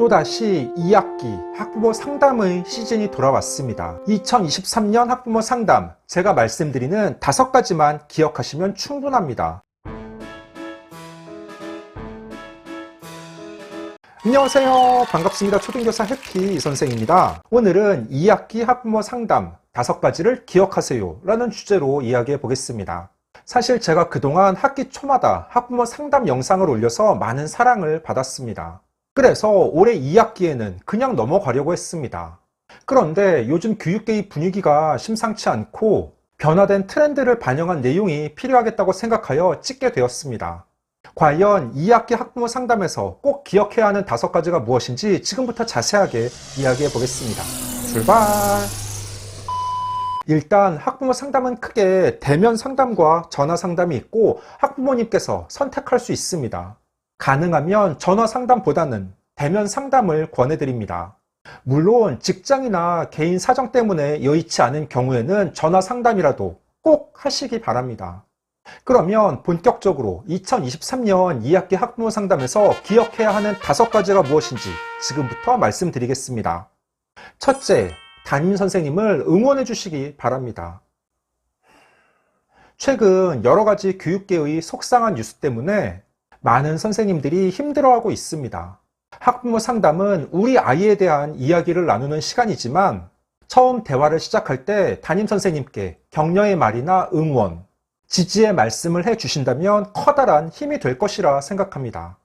또다시 2학기 학부모 상담의 시즌이 돌아왔습니다. 2023년 학부모 상담, 제가 말씀드리는 5가지만 기억하시면 충분합니다. 안녕하세요. 반갑습니다. 초등교사 해피 선생입니다. 오늘은 2학기 학부모 상담 5가지를 기억하세요 라는 주제로 이야기해 보겠습니다. 사실 제가 그동안 학기 초마다 학부모 상담 영상을 올려서 많은 사랑을 받았습니다. 그래서 올해 2학기에는 그냥 넘어가려고 했습니다. 그런데 요즘 교육계의 분위기가 심상치 않고 변화된 트렌드를 반영한 내용이 필요하겠다고 생각하여 찍게 되었습니다. 과연 2학기 학부모 상담에서 꼭 기억해야 하는 5가지가 무엇인지 지금부터 자세하게 이야기해 보겠습니다. 출발! 일단 학부모 상담은 크게 대면 상담과 전화 상담이 있고 학부모님께서 선택할 수 있습니다. 가능하면 전화 상담보다는 대면 상담을 권해드립니다. 물론 직장이나 개인 사정 때문에 여의치 않은 경우에는 전화 상담이라도 꼭 하시기 바랍니다. 그러면 본격적으로 2023년 2학기 학부모 상담에서 기억해야 하는 5가지가 무엇인지 지금부터 말씀드리겠습니다. 첫째, 담임 선생님을 응원해 주시기 바랍니다. 최근 여러 가지 교육계의 속상한 뉴스 때문에 많은 선생님들이 힘들어하고 있습니다. 학부모 상담은 우리 아이에 대한 이야기를 나누는 시간이지만 처음 대화를 시작할 때 담임 선생님께 격려의 말이나 응원, 지지의 말씀을 해주신다면 커다란 힘이 될 것이라 생각합니다.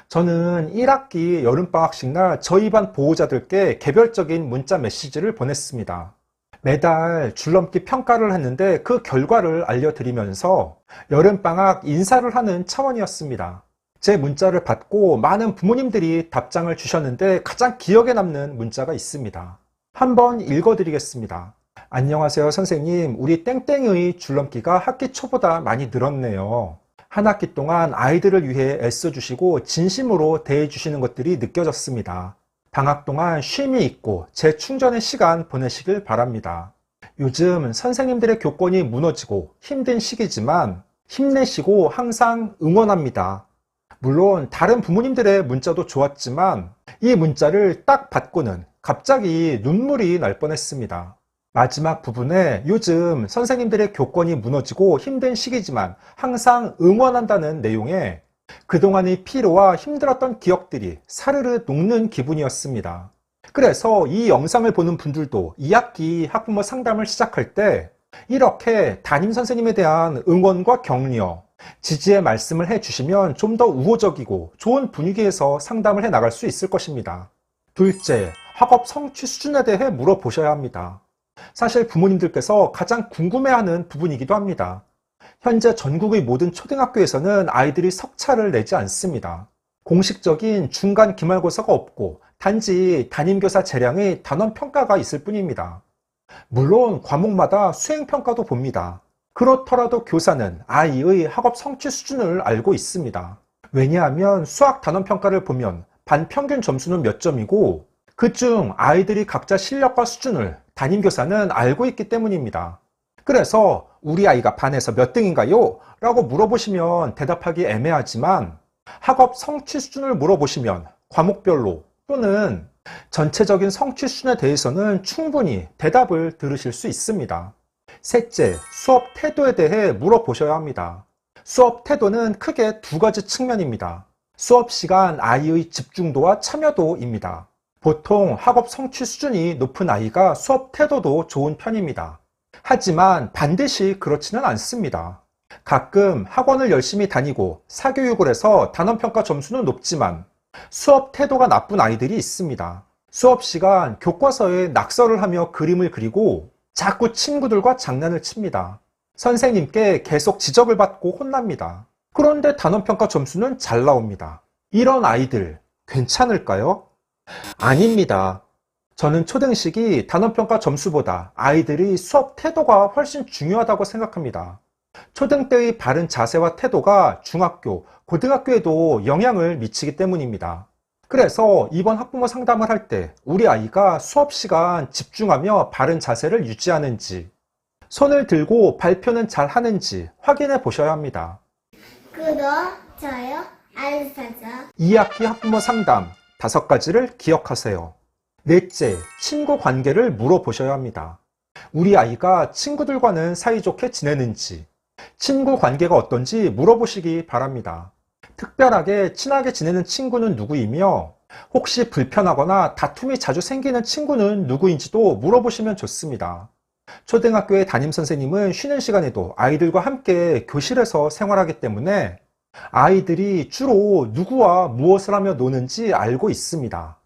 저는 1학기 여름방학식 날 저희 반 보호자들께 개별적인 문자 메시지를 보냈습니다. 매달 줄넘기 평가를 했는데 그 결과를 알려드리면서 여름방학 인사를 하는 차원이었습니다. 제 문자를 받고 많은 부모님들이 답장을 주셨는데 가장 기억에 남는 문자가 있습니다. 한번 읽어드리겠습니다. 안녕하세요 선생님, 우리 땡땡의 줄넘기가 학기 초보다 많이 늘었네요. 한 학기 동안 아이들을 위해 애써주시고 진심으로 대해주시는 것들이 느껴졌습니다. 방학 동안 쉼이 있고 재충전의 시간 보내시길 바랍니다. 요즘 선생님들의 교권이 무너지고 힘든 시기지만 힘내시고 항상 응원합니다. 물론 다른 부모님들의 문자도 좋았지만 이 문자를 딱 받고는 갑자기 눈물이 날 뻔했습니다. 마지막 부분에 요즘 선생님들의 교권이 무너지고 힘든 시기지만 항상 응원한다는 내용에 그동안의 피로와 힘들었던 기억들이 사르르 녹는 기분이었습니다. 그래서 이 영상을 보는 분들도 2학기 학부모 상담을 시작할 때 이렇게 담임 선생님에 대한 응원과 격려, 지지의 말씀을 해주시면 좀 더 우호적이고 좋은 분위기에서 상담을 해나갈 수 있을 것입니다. 둘째, 학업 성취 수준에 대해 물어보셔야 합니다. 사실 부모님들께서 가장 궁금해하는 부분이기도 합니다. 현재 전국의 모든 초등학교에서는 아이들이 석차를 내지 않습니다. 공식적인 중간 기말고사가 없고 단지 담임교사 재량의 단원평가가 있을 뿐입니다. 물론 과목마다 수행평가도 봅니다. 그렇더라도 교사는 아이의 학업 성취 수준을 알고 있습니다. 왜냐하면 수학 단원평가를 보면 반 평균 점수는 몇 점이고 그중 아이들이 각자 실력과 수준을 담임교사는 알고 있기 때문입니다. 그래서 우리 아이가 반에서 몇 등인가요? 라고 물어보시면 대답하기 애매하지만 학업 성취 수준을 물어보시면 과목별로 또는 전체적인 성취 수준에 대해서는 충분히 대답을 들으실 수 있습니다. 셋째, 수업 태도에 대해 물어보셔야 합니다. 수업 태도는 크게 2가지 측면입니다. 수업 시간 아이의 집중도와 참여도입니다. 보통 학업 성취 수준이 높은 아이가 수업 태도도 좋은 편입니다. 하지만 반드시 그렇지는 않습니다. 가끔 학원을 열심히 다니고 사교육을 해서 단원평가 점수는 높지만 수업 태도가 나쁜 아이들이 있습니다. 수업 시간 교과서에 낙서를 하며 그림을 그리고 자꾸 친구들과 장난을 칩니다. 선생님께 계속 지적을 받고 혼납니다. 그런데 단원평가 점수는 잘 나옵니다. 이런 아이들 괜찮을까요? 아닙니다. 저는 초등식이 단원평가 점수보다 아이들의 수업 태도가 훨씬 중요하다고 생각합니다. 초등 때의 바른 자세와 태도가 중학교, 고등학교에도 영향을 미치기 때문입니다. 그래서 이번 학부모 상담을 할 때 우리 아이가 수업 시간 집중하며 바른 자세를 유지하는지, 손을 들고 발표는 잘 하는지 확인해 보셔야 합니다. 구독, 좋아요, 알림 설정. 2학기 학부모 상담 5가지를 기억하세요. 넷째, 친구 관계를 물어보셔야 합니다. 우리 아이가 친구들과는 사이좋게 지내는지, 친구 관계가 어떤지 물어보시기 바랍니다. 특별하게 친하게 지내는 친구는 누구이며 혹시 불편하거나 다툼이 자주 생기는 친구는 누구인지도 물어보시면 좋습니다. 초등학교의 담임선생님은 쉬는 시간에도 아이들과 함께 교실에서 생활하기 때문에 아이들이 주로 누구와 무엇을 하며 노는지 알고 있습니다.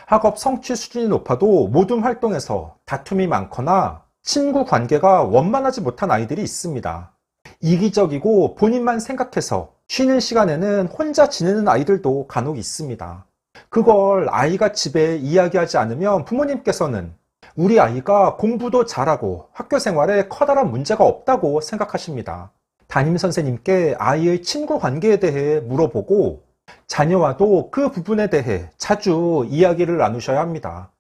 학업 성취 수준이 높아도 모든 활동에서 다툼이 많거나 친구 관계가 원만하지 못한 아이들이 있습니다. 이기적이고 본인만 생각해서 쉬는 시간에는 혼자 지내는 아이들도 간혹 있습니다. 그걸 아이가 집에 이야기하지 않으면 부모님께서는 우리 아이가 공부도 잘하고 학교 생활에 커다란 문제가 없다고 생각하십니다. 담임 선생님께 아이의 친구 관계에 대해 물어보고 자녀와도 그 부분에 대해 자주 이야기를 나누셔야 합니다.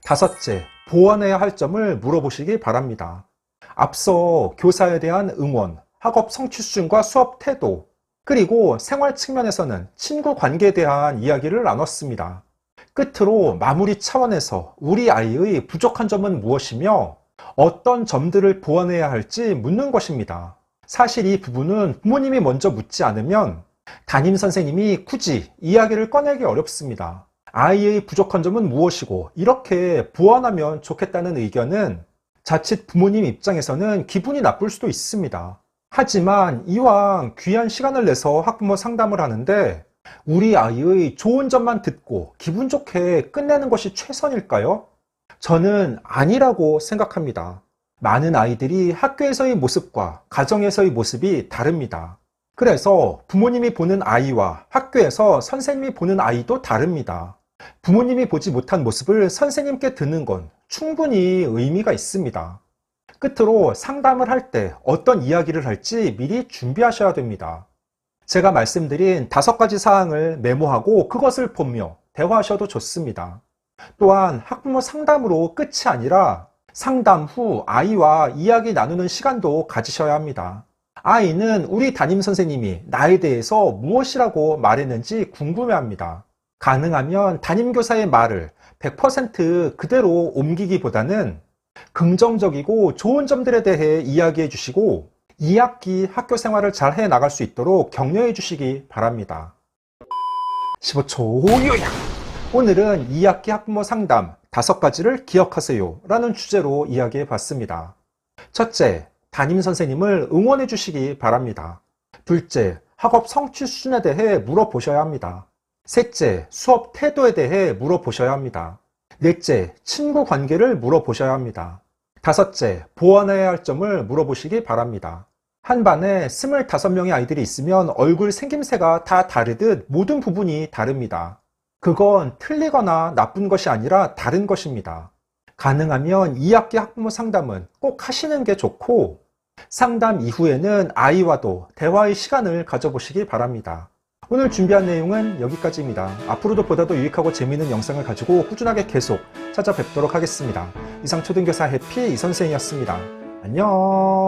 5째, 보완해야 할 점을 물어보시기 바랍니다. 앞서 교사에 대한 응원, 학업 성취 수준과 수업 태도, 그리고 생활 측면에서는 친구 관계에 대한 이야기를 나눴습니다. 끝으로 마무리 차원에서 우리 아이의 부족한 점은 무엇이며 어떤 점들을 보완해야 할지 묻는 것입니다. 사실 이 부분은 부모님이 먼저 묻지 않으면 담임 선생님이 굳이 이야기를 꺼내기 어렵습니다. 아이의 부족한 점은 무엇이고 이렇게 보완하면 좋겠다는 의견은 자칫 부모님 입장에서는 기분이 나쁠 수도 있습니다. 하지만 이왕 귀한 시간을 내서 학부모 상담을 하는데 우리 아이의 좋은 점만 듣고 기분 좋게 끝내는 것이 최선일까요? 저는 아니라고 생각합니다. 많은 아이들이 학교에서의 모습과 가정에서의 모습이 다릅니다. 그래서 부모님이 보는 아이와 학교에서 선생님이 보는 아이도 다릅니다. 부모님이 보지 못한 모습을 선생님께 드는 건 충분히 의미가 있습니다. 끝으로 상담을 할 때 어떤 이야기를 할지 미리 준비하셔야 됩니다. 제가 말씀드린 5가지 사항을 메모하고 그것을 보며 대화하셔도 좋습니다. 또한 학부모 상담으로 끝이 아니라 상담 후 아이와 이야기 나누는 시간도 가지셔야 합니다. 아이는 우리 담임 선생님이 나에 대해서 무엇이라고 말했는지 궁금해합니다. 가능하면 담임교사의 말을 100% 그대로 옮기기보다는 긍정적이고 좋은 점들에 대해 이야기해 주시고 2학기 학교 생활을 잘 해 나갈 수 있도록 격려해 주시기 바랍니다. 15초 요약! 오늘은 2학기 학부모 상담 5가지를 기억하세요 라는 주제로 이야기해 봤습니다. 첫째, 담임 선생님을 응원해 주시기 바랍니다. 둘째, 학업 성취 수준에 대해 물어보셔야 합니다. 셋째, 수업 태도에 대해 물어보셔야 합니다. 넷째, 친구 관계를 물어보셔야 합니다. 5째, 보완해야 할 점을 물어보시기 바랍니다. 한 반에 25명의 아이들이 있으면 얼굴 생김새가 다 다르듯 모든 부분이 다릅니다. 그건 틀리거나 나쁜 것이 아니라 다른 것입니다. 가능하면 2학기 학부모 상담은 꼭 하시는 게 좋고 상담 이후에는 아이와도 대화의 시간을 가져보시기 바랍니다. 오늘 준비한 내용은 여기까지입니다. 앞으로도 보다 더 유익하고 재미있는 영상을 가지고 꾸준하게 계속 찾아뵙도록 하겠습니다. 이상 초등교사 해피 이선생이었습니다. 안녕.